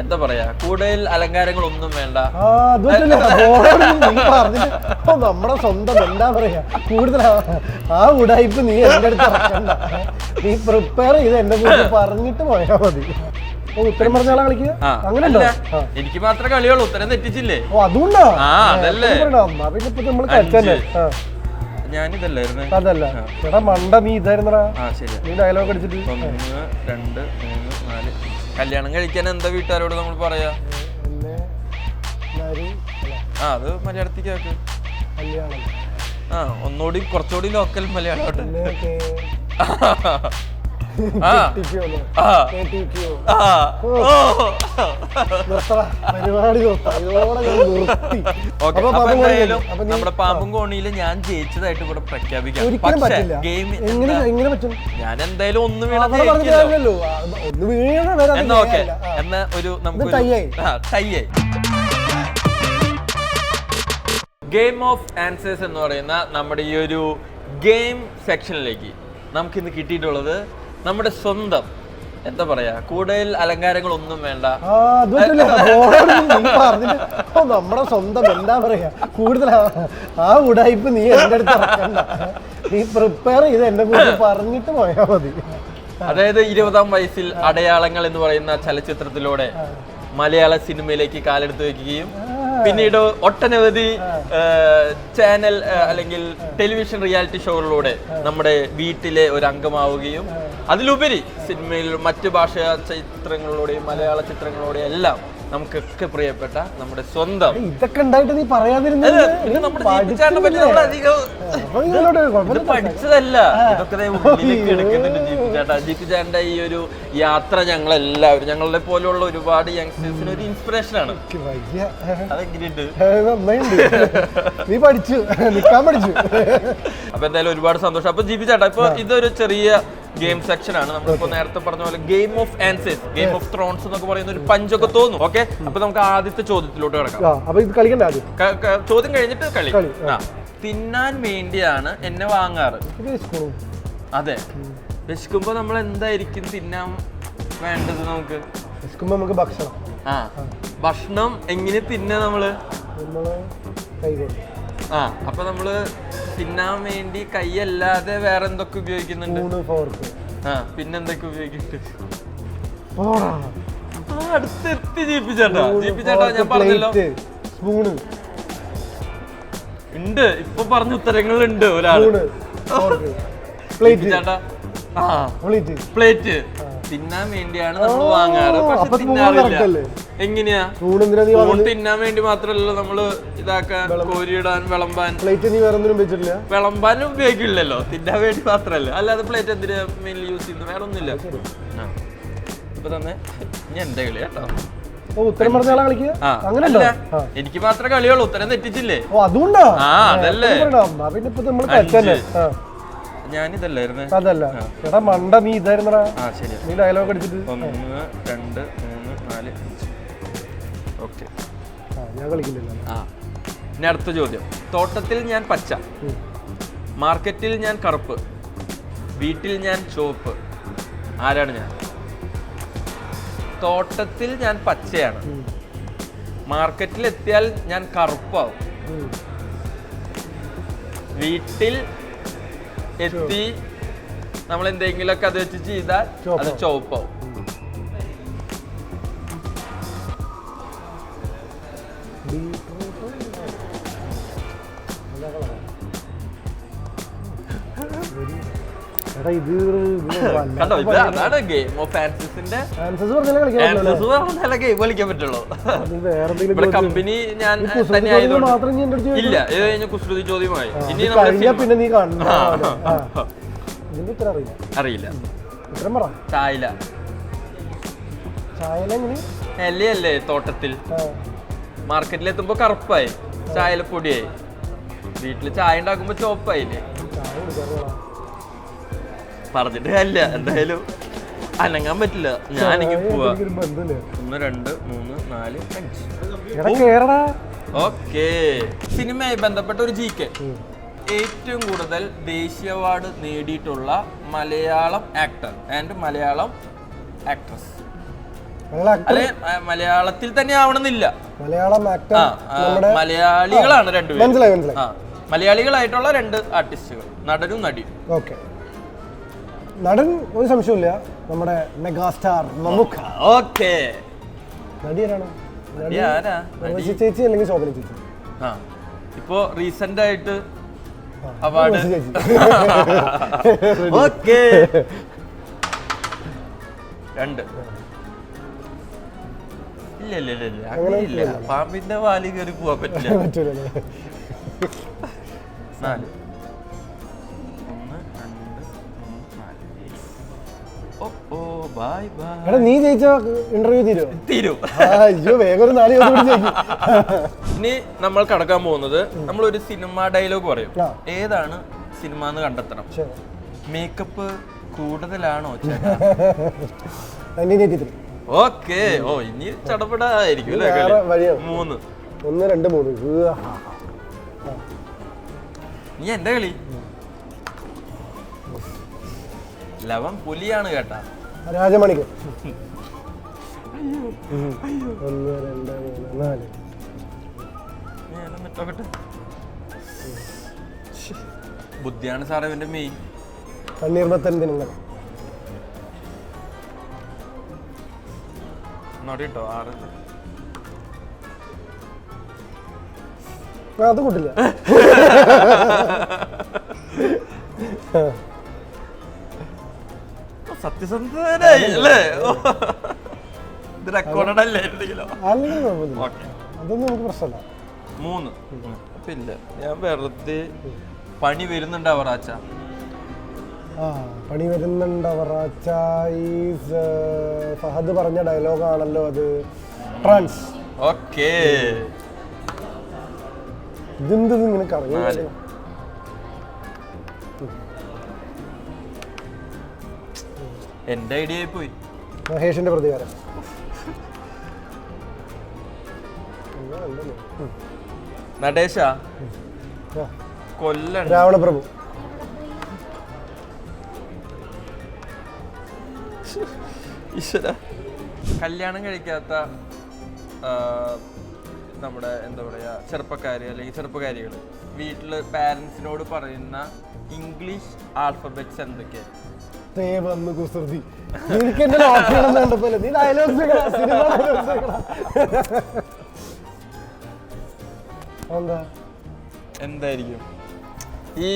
എന്താ പറയാ, കൂടുതൽ അലങ്കാരങ്ങളൊന്നും വേണ്ട. നമ്മുടെ സ്വന്തം എന്താ പറയാ, കൂടുതൽ ആ ഉടായ്പ് നീ എന്റെ അടുത്ത് ഇറക്കണ്ട. നീ പ്രിപ്പയർ ചെയ്ത് എന്നെ കുറിച്ച് പറഞ്ഞിട്ട് പോയാ മതി. ഉത്തരം പറഞ്ഞാളെ കളിക്കുക അങ്ങനെയല്ല, എനിക്ക് മാത്രമേ കളിയുള്ളൂ. ഉത്തരം തെറ്റിച്ചില്ലേ? ഓ അതുകൊണ്ടാ. അതല്ലേ പിന്നെ ഇപ്പൊ നമ്മള് കളിച്ചല്ലേ. ഞാനിതല്ലായിരുന്നു. അതല്ല ചേട്ടാ മണ്ട, നീ ഇതായിരുന്നടാ. നീ ഡയലോഗ് അടിച്ചിട്ട് 1 2 3 4. കല്യാണം കഴിക്കാൻ എന്താ വീട്ടുകാരോട് നമ്മൾ പറയാ? അത് മലയാളത്തിലേക്ക് ആക്ക്. ഒന്നുകൂടി കുറച്ചുകൂടി ലോക്കൽ മലയാളം. നമ്മുടെ പാമ്പും കോണിയില് ഞാൻ ജയിച്ചതായിട്ട് ഇവിടെ പ്രഖ്യാപിക്കാം. ഞാൻ എന്തായാലും ഒന്ന് വീണല്ലോ. എന്നാ ഓക്കെ, എന്നാ ഒരു നമുക്ക് ടൈയായി. ഗെയിം ഓഫ് ആൻസേഴ്സ് എന്ന് പറയുന്ന നമ്മുടെ ഈ ഒരു ഗെയിം സെക്ഷനിലേക്ക് നമുക്കിന്ന് കിട്ടിയിട്ടുള്ളത് നമ്മുടെ സ്വന്തം, എന്താ പറയാ, കൂടുതൽ അലങ്കാരങ്ങളൊന്നും വേണ്ട. നമ്മുടെ സ്വന്തം എന്താ പറയാ, കൂടുതൽ ആ ഉടായ്പ് നീ എന്റെ അടുത്ത് ഇറക്കണ്ട. നീ പ്രിപ്പയർ ചെയ്ത് എന്നെ കുറിച്ച് പറഞ്ഞിട്ട് പോയാ മതി. അതായത് 20-ാം വയസ്സിൽ അടയാളങ്ങൾ എന്ന് പറയുന്ന ചലച്ചിത്രത്തിലൂടെ മലയാള സിനിമയിലേക്ക് കാലെടുത്ത് വെക്കുകയും പിന്നീട് ഒട്ടനവധി ചാനൽ അല്ലെങ്കിൽ ടെലിവിഷൻ റിയാലിറ്റി ഷോകളിലൂടെ നമ്മുടെ വീട്ടിലെ ഒരു അംഗമാവുകയും അതിലുപരി സിനിമയിൽ മറ്റു ഭാഷാ ചിത്രങ്ങളിലൂടെയും മലയാള ചിത്രങ്ങളിലൂടെയും എല്ലാം നമുക്കൊക്കെ പ്രിയപ്പെട്ട നമ്മുടെ സ്വന്തം. ഇതൊക്കെ ഉണ്ടായിട്ട് നീ പറയാതിരുന്നത് പഠിച്ചതല്ല, ഇതൊക്കെ എടുക്കുന്നുണ്ട് ജീപ്പിച്ചേട്ടാ. ജീപ്പിച്ചേട്ടന്റെ ഈ ഒരു യാത്ര ഞങ്ങളെല്ലാവരും, ഞങ്ങളെ പോലെയുള്ള ഒരുപാട് യങ്സ്റ്റേഴ്സിന് ഒരു ഇൻസ്പിറേഷൻ ആണ്. അതെങ്ങനെയുണ്ട്? നീ പഠിച്ചു, നിൽക്കാൻ പഠിച്ചു. അപ്പൊ എന്തായാലും ഒരുപാട് സന്തോഷം. അപ്പൊ ജീപ്പിച്ചേട്ടാ, ഇപ്പൊ ഇതൊരു ചെറിയ ഗെയിം സെക്ഷൻ ആണ്. നമ്മളിപ്പോ നേരത്തെ പറഞ്ഞ പോലെ game of answers, game of Thrones എന്നൊക്കെ പറയുന്ന ഒരു പഞ്ചൊക്കെ തോന്നും. ഓക്കെ, അപ്പൊ നമുക്ക് ആദ്യത്തെ ചോദ്യത്തിലോട്ട് കിടക്കാം. ചോദ്യം കഴിഞ്ഞിട്ട് കളി. തിന്നാൻ വേണ്ടിയാണ് എന്നെ വാങ്ങാറ്. അതെ, വിശക്കുമ്പോ നമ്മൾ എന്തായിരിക്കും തിന്നാൻ വേണ്ടത്? നമുക്ക് ഭക്ഷണം. ഭക്ഷണം എങ്ങനെ തിന്നാ നമ്മള്? അപ്പൊ നമ്മള് തിന്നാൻ വേണ്ടി കൈയല്ലാതെ വേറെ എന്തൊക്കെ ഉപയോഗിക്കുന്നുണ്ട്? പിന്നെന്തൊക്കെ ഉപയോഗിക്കുന്നുണ്ട്? അടുത്തെത്തി ജീപ്പിച്ചേട്ടാ. ജീപ്പിച്ചേട്ടാ ഞാൻ പറഞ്ഞല്ലോ, ഉണ്ട്. ഇപ്പൊ പറഞ്ഞ ഉത്തരങ്ങളുണ്ട്. ഒരാള് ചേട്ടാ പ്ലേറ്റ് തിന്നാൻ വേണ്ടിയാണ് നമ്മൾ വാങ്ങാറ്, പക്ഷെ തിന്നാറില്ല. എങ്ങനെയാ? തിന്നാൻ വേണ്ടി മാത്രമല്ലല്ലോ നമ്മള് ഇതാക്കാൻ, കോരിയിടാൻ, വിളമ്പാൻ. വിളമ്പാനും ഉപയോഗിക്കില്ലല്ലോ, തിന്നാൻ വേണ്ടി മാത്രല്ല. അല്ലാതെ പ്ലേറ്റ് എന്തിനാ മെയിൻലി യൂസ് ചെയ്യുന്നത്? വേറെ ഒന്നുമില്ല. ഇപ്പൊ തന്നെ ഞാൻ എന്റെ കളി കേട്ടോ. ഉത്തരം പറഞ്ഞാളെ കളിക്കുക അങ്ങനെയല്ല, എനിക്ക് മാത്രമേ കളിയുള്ളൂ. ഉത്തരം തെറ്റിച്ചില്ലേ? അതുകൊണ്ടാ. അതല്ലേ പിന്നെ ഇപ്പൊ നമ്മള് കളിച്ചല്ലേ. ഞാനിതല്ലായിരുന്നു. അതല്ല ചേട്ടാ മണ്ട, നീ ഇതായിരുന്നടാ. നീ ഡയലോഗ് അടിച്ചിട്ട് 1 2 3 4 5. ഓക്കെ, ഞാൻ കളിക്കില്ലല്ലോ. ഇനി അടുത്ത ചോദ്യം. തോട്ടത്തിൽ ഞാൻ പച്ച, മാർക്കറ്റിൽ ഞാൻ കറുപ്പ്, വീട്ടിൽ ഞാൻ ചുവപ്പ്. ആരാണ് ഞാൻ? തോട്ടത്തിൽ ഞാൻ പച്ചയാണ്, മാർക്കറ്റിൽ എത്തിയാൽ ഞാൻ കറുപ്പാവും, വീട്ടിൽ എത്തി നമ്മൾ എന്തെങ്കിലുമൊക്കെ അത് വെച്ച് ചെയ്താൽ അത് ചുവപ്പാവും. അതാണ് ഗെയിം ഓഫ് ആൻസേഴ്സിന്റെ ഗെയിം കളിക്കാൻ പറ്റുള്ളൂ. ഇവിടെ കമ്പനി ഞാൻ തന്നെ ആയതുകൊണ്ട് ഇല്ല. ഇത് കഴിഞ്ഞ കുസൃതി ചോദ്യമായി. ഇനി അറിയില്ല. ചായല എല്ലയല്ലേ തോട്ടത്തിൽ, മാർക്കറ്റിൽ എത്തുമ്പോ കറുപ്പായി, ചായല പൊടിയായി, വീട്ടില് ചായ ഉണ്ടാക്കുമ്പോ ചോപ്പായില്ലേ. പറഞ്ഞിട്ട് അല്ല, എന്തായാലും അനങ്ങാൻ പറ്റില്ല. ഞാനെങ്കിൽ പോവാ. 1 2 3 4 5. ഓക്കെ, സിനിമയായി ബന്ധപ്പെട്ട ഒരു GK. ഏറ്റവും കൂടുതൽ ദേശീയ അവാർഡ് നേടിയിട്ടുള്ള Malayalam actor and Malayalam actress. അല്ലെ മലയാളത്തിൽ തന്നെ ആവണമെന്നില്ല. മലയാളം ആക്ടർ മലയാളികളാണ് രണ്ടുപേരും. മനസ്സിലായി മനസ്സിലായി. മലയാളികളായിട്ടുള്ള 2 ആർട്ടിസ്റ്റുകൾ, നടനും നടിയും. ഓക്കെ. നടൻ ഒരു സംശയമില്ല, നമ്മുടെ മെഗാസ്റ്റാർ മമ്മൂക്ക. ഓക്കെ. നടി ആരാണ്? ചേച്ചി അല്ലെങ്കിൽ ശോഭന ചേച്ചി? ഇപ്പോ റീസെന്റ് ആയിട്ട് അവാർഡ്. ഓക്കെ. 2 ഇല്ല അങ്ങനെയില്ല. പാമ്പിന്റെ വാലി കയറി പോവാൻ പറ്റില്ല. 4 എടാ നീ ജയിച്ച ഇന്റർവ്യൂ തീരും. അയ്യോ വേഗം ഒരു 4 ദിവസം കൂടി ജയിക്കും. ഇനി നമ്മൾ കടക്കാൻ പോകുന്നത്, നമ്മളൊരു സിനിമ ഡയലോഗ് പറയും. ഏതാണ് സിനിമ എന്ന് കണ്ടെത്തണം. മേക്കപ്പ് കൂടുതലാണോ? ഓക്കെ. ഓ ഇനി ചടപടായിരിക്കും. 3 1 2 3. നീ എന്റെ കളി. ലവൻ പുലിയാണ് കേട്ടാ. രാജമണിക്ക്. 1 2 3 4. ബുദ്ധിയാണ് സാറേ ഇവന്റെ മെയിൻ. തണ്ണീർമത്തൻ ദിനങ്ങൾ. കേട്ടോ 6. അത് കൂട്ടില്ല. സത്യസന്ധനായി അല്ലേ? ഇത് റെക്കോർഡ് അല്ലേ? അതൊന്നും നമുക്ക് പ്രശ്നമല്ല. 3. പിന്നെ ഞാൻ വെറുതെ പണി വരുന്നുണ്ടാവറാച്ച. പണി വരുന്നുണ്ടവറാച്ച ഫഹദ് പറഞ്ഞ ഡയലോഗാണല്ലോ അത്. ട്രാൻസ്. ഓക്കെ. ഇതെന്ത് ഇങ്ങനെ കറങ്ങി? എന്റെ ഐഡിയ പോയി. മഹേഷിന്റെ പ്രതികാരം. നടേശ കൊല്ലം. രാവണപ്രഭു. ഈശ്വര. കല്യാണം കഴിക്കാത്ത നമ്മുടെ എന്താ പറയാ ചെറുപ്പക്കാര് അല്ലെങ്കിൽ ചെറുപ്പക്കാരികൾ വീട്ടില് പാരന്റ്സിനോട് പറയുന്ന ഇംഗ്ലീഷ് ആൽഫബറ്റ്സ് എന്തൊക്കെയാ? എന്തായിരിക്കും ഈ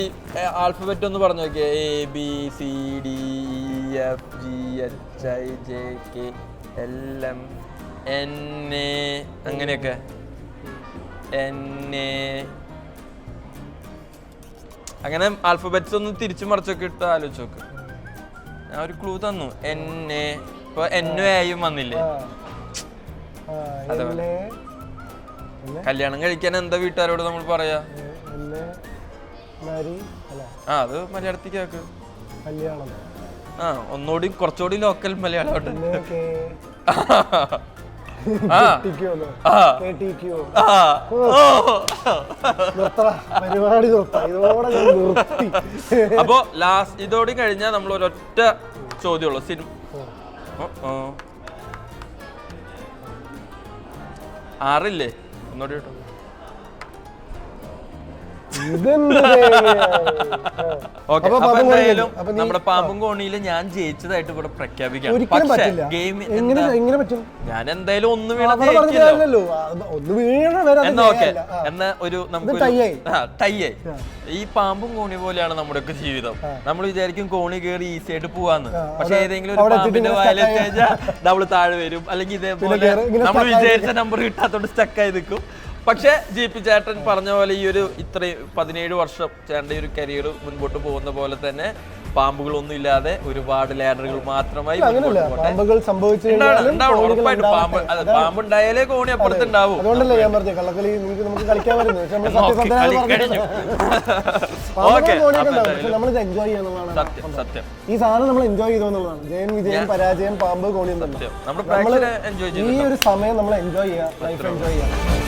ആൽഫബറ്റ് ഒന്ന് പറഞ്ഞു നോക്കിയേ. ABCDEFGHIJKLM NA അങ്ങനെയൊക്കെ. അങ്ങനെ ആൽഫബറ്റ്സ് ഒന്ന് തിരിച്ചു മറിച്ചൊക്കെ ഇട്ട് ആലോചിച്ച് നോക്ക്. ഞാൻ ഒരു ക്ലൂ തന്നു. ഇപ്പൊ NAയും വന്നില്ലേ? അതേപോലെ കല്യാണം കഴിക്കാൻ എന്താ വീട്ടുകാരോട് നമ്മൾ പറയാ? അത് മലയാളത്തിലേക്ക്. ഒന്നുകൂടി കുറച്ചുകൂടി ലോക്കൽ മലയാളം. അപ്പൊ ലാസ്റ്റ് ഇതോടെ കഴിഞ്ഞാൽ നമ്മൾ ഒരൊറ്റ ചോദ്യമുള്ളൂ. സിനിമ 6 ഒന്നുകൂടി കേട്ടോ. എന്തായാലും നമ്മുടെ പാമ്പും കോണിയില് ഞാൻ ജയിച്ചതായിട്ട് ഇവിടെ പ്രഖ്യാപിക്കാം. പക്ഷേ ഗെയിം ഞാൻ എന്തായാലും ഒന്ന് എന്നാ ഓക്കെ. എന്നാ ഒരു നമുക്ക് ടൈയായി. ഈ പാമ്പും കോണി പോലെയാണ് നമ്മുടെയൊക്കെ ജീവിതം. നമ്മൾ വിചാരിക്കും കോണി കയറി ഈസി ആയിട്ട് പോവാന്ന്. പക്ഷെ ഏതെങ്കിലും ഒരു പാമ്പിന്റെ വായിലെത്തി കഴിഞ്ഞാൽ നമ്മൾ താഴെ വരും. അല്ലെങ്കിൽ ഇതേപോലെ നമ്മൾ വിചാരിച്ച നമ്പർ കിട്ടാത്തോണ്ട് സ്റ്റക്കായി നിൽക്കും. പക്ഷെ GP ചേട്ടൻ പറഞ്ഞ പോലെ ഈ ഒരു ഇത്രയും 17 വർഷം ചേട്ടൻ്റെ ഒരു കരിയർ മുൻപോട്ട് പോകുന്ന പോലെ തന്നെ പാമ്പുകളൊന്നും ഇല്ലാതെ ഒരുപാട് ലാഡറുകൾ മാത്രമായി പാമ്പ് ഉണ്ടായാലേ കോണി അപ്പുറത്തുണ്ടാവും. സത്യം. ഈ സാധനം നമ്മൾ എൻജോയ് ചെയ്തോന്നുള്ളതാണ്. ജയം വിജയം പരാജയം പാമ്പ് കോണി. നമ്മുടെ ഈ ഒരു സമയം നമ്മൾ എൻജോയ് ചെയ്യുക, ലൈഫ് എൻജോയ് ചെയ്യുക.